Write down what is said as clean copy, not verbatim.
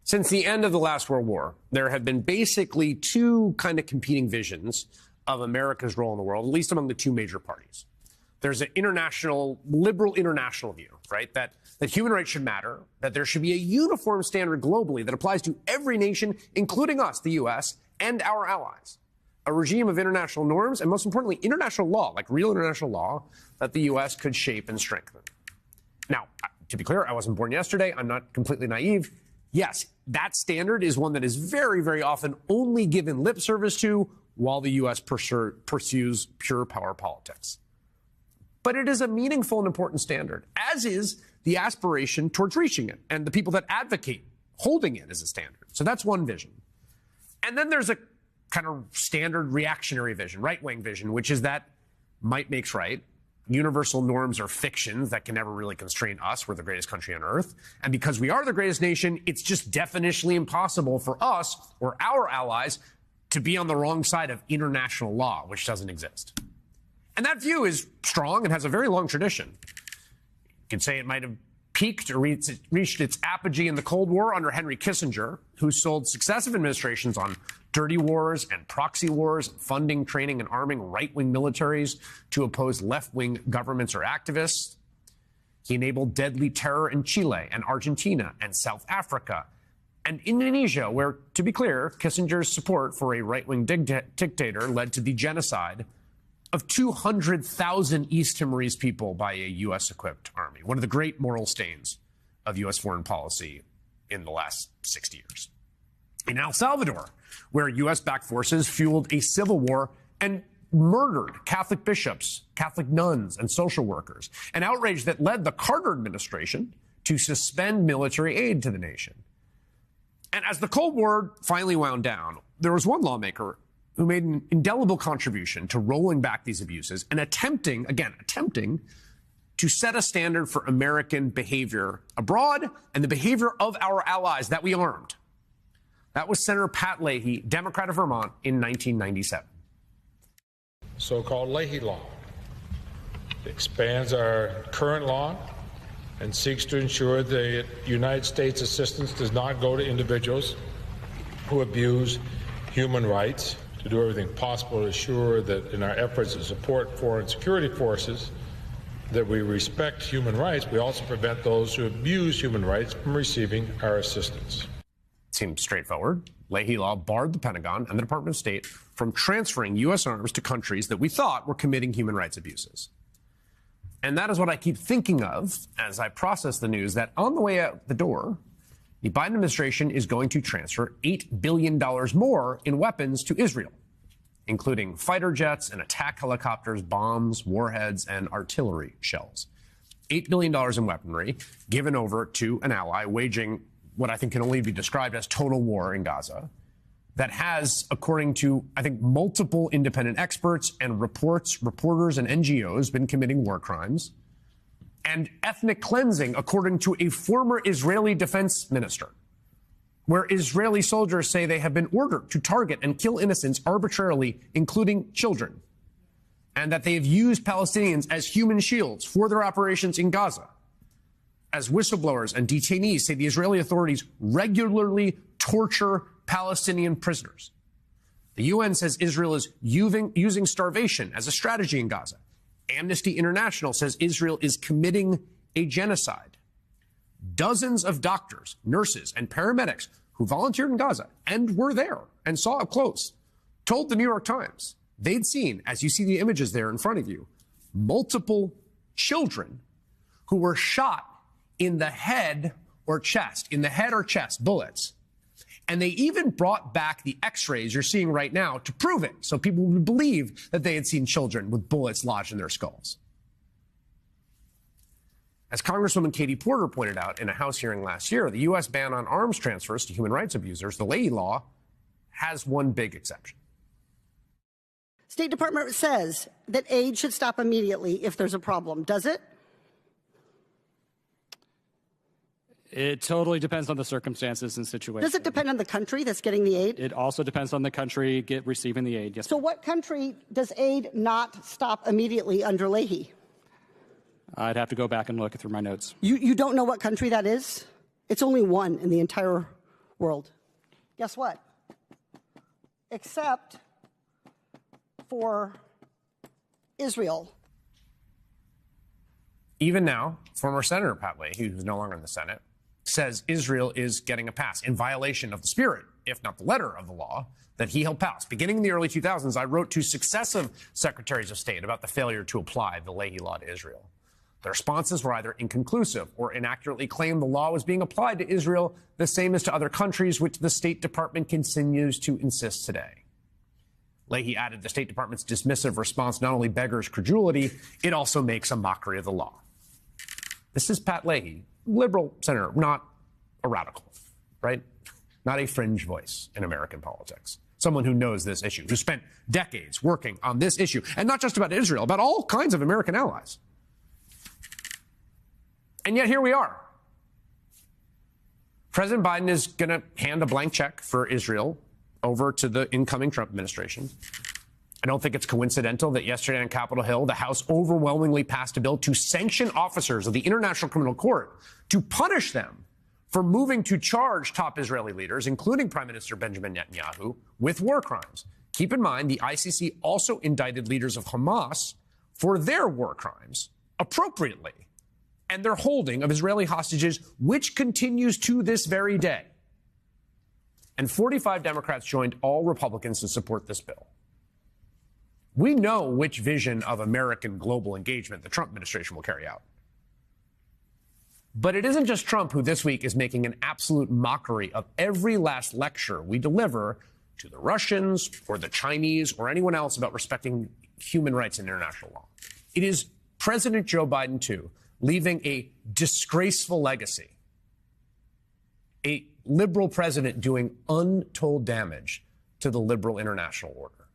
Since the end of the last World War, there have been basically two kind of competing visions of America's role in the world, at least among the two major parties. There's an liberal international view, right? That human rights should matter, that there should be a uniform standard globally that applies to every nation, including us, the U.S., and our allies. A regime of international norms and, most importantly, international law, like real international law, that the U.S. could shape and strengthen. Now, to be clear, I wasn't born yesterday. I'm not completely naive. Yes, that standard is one that is very, very often only given lip service to while the U.S. pursues pure power politics. But it is a meaningful and important standard, as is the aspiration towards reaching it and the people that advocate holding it as a standard. So that's one vision. And then there's a kind of standard reactionary vision, right-wing vision, which is that might makes right. Universal norms are fictions that can never really constrain us. We're the greatest country on earth. And because we are the greatest nation, it's just definitionally impossible for us or our allies to be on the wrong side of international law, which doesn't exist. And that view is strong and has a very long tradition. You could say it might have peaked or reached its apogee in the Cold War under Henry Kissinger, who sold successive administrations on dirty wars and proxy wars, funding, training, and arming right-wing militaries to oppose left-wing governments or activists. He enabled deadly terror in Chile and Argentina and South Africa and Indonesia, where, to be clear, Kissinger's support for a right-wing dictator led to the genocide of 200,000 East Timorese people by a U.S.-equipped army, one of the great moral stains of U.S. foreign policy in the last 60 years. In El Salvador, where U.S.-backed forces fueled a civil war and murdered Catholic bishops, Catholic nuns, and social workers, an outrage that led the Carter administration to suspend military aid to the nation. And as the Cold War finally wound down, there was one lawmaker who made an indelible contribution to rolling back these abuses and attempting to set a standard for American behavior abroad and the behavior of our allies that we armed. That was Senator Pat Leahy, Democrat of Vermont, in 1997. So-called Leahy Law. It expands our current law and seeks to ensure that United States assistance does not go to individuals who abuse human rights, to do everything possible to assure that in our efforts to support foreign security forces that we respect human rights, we also prevent those who abuse human rights from receiving our assistance. Seems straightforward. Leahy Law barred the Pentagon and the Department of State from transferring U.S. arms to countries that we thought were committing human rights abuses. And that is what I keep thinking of as I process the news that on the way out the door, the Biden administration is going to transfer $8 billion more in weapons to Israel, including fighter jets and attack helicopters, bombs, warheads, and artillery shells. $8 billion in weaponry given over to an ally waging what I think can only be described as total war in Gaza that has, according to, I think, multiple independent experts and reporters and NGOs, been committing war crimes, and ethnic cleansing, according to a former Israeli defense minister, where Israeli soldiers say they have been ordered to target and kill innocents arbitrarily, including children, and that they have used Palestinians as human shields for their operations in Gaza. As whistleblowers and detainees say, the Israeli authorities regularly torture Palestinian prisoners. The UN says Israel is using starvation as a strategy in Gaza. Amnesty International says Israel is committing a genocide. Dozens of doctors, nurses, and paramedics who volunteered in Gaza and were there and saw up close told the New York Times they'd seen, as you see the images there in front of you, multiple children who were shot in the head or chest, bullets. And they even brought back the x-rays you're seeing right now to prove it, so people would believe that they had seen children with bullets lodged in their skulls. As Congresswoman Katie Porter pointed out in a House hearing last year, the U.S. ban on arms transfers to human rights abusers, the Leahy Law, has one big exception. State Department says that aid should stop immediately if there's a problem. Does it? It totally depends on the circumstances and situation. Does it depend on the country that's getting the aid? It also depends on the country receiving the aid, yes. So what country does aid not stop immediately under Leahy? I'd have to go back and look through my notes. You don't know what country that is? It's only one in the entire world. Guess what? Except for Israel. Even now, former Senator Pat Leahy, who's no longer in the Senate, says Israel is getting a pass in violation of the spirit, if not the letter of the law, that he helped pass. Beginning in the early 2000s, I wrote to successive secretaries of state about the failure to apply the Leahy law to Israel. The responses were either inconclusive or inaccurately claimed the law was being applied to Israel the same as to other countries, which the State Department continues to insist today. Leahy added the State Department's dismissive response not only beggars credulity, it also makes a mockery of the law. This is Pat Leahy, liberal senator, not a radical, right? Not a fringe voice in American politics. Someone who knows this issue, who spent decades working on this issue, and not just about Israel, about all kinds of American allies. And yet here we are. President Biden is going to hand a blank check for Israel over to the incoming Trump administration. I don't think it's coincidental that yesterday on Capitol Hill, the House overwhelmingly passed a bill to sanction officers of the International Criminal Court, to punish them for moving to charge top Israeli leaders, including Prime Minister Benjamin Netanyahu, with war crimes. Keep in mind, the ICC also indicted leaders of Hamas for their war crimes, appropriately, and their holding of Israeli hostages, which continues to this very day. And 45 Democrats joined all Republicans to support this bill. We know which vision of American global engagement the Trump administration will carry out. But it isn't just Trump who this week is making an absolute mockery of every last lecture we deliver to the Russians or the Chinese or anyone else about respecting human rights and international law. It is President Joe Biden, too, leaving a disgraceful legacy. A liberal president doing untold damage to the liberal international order.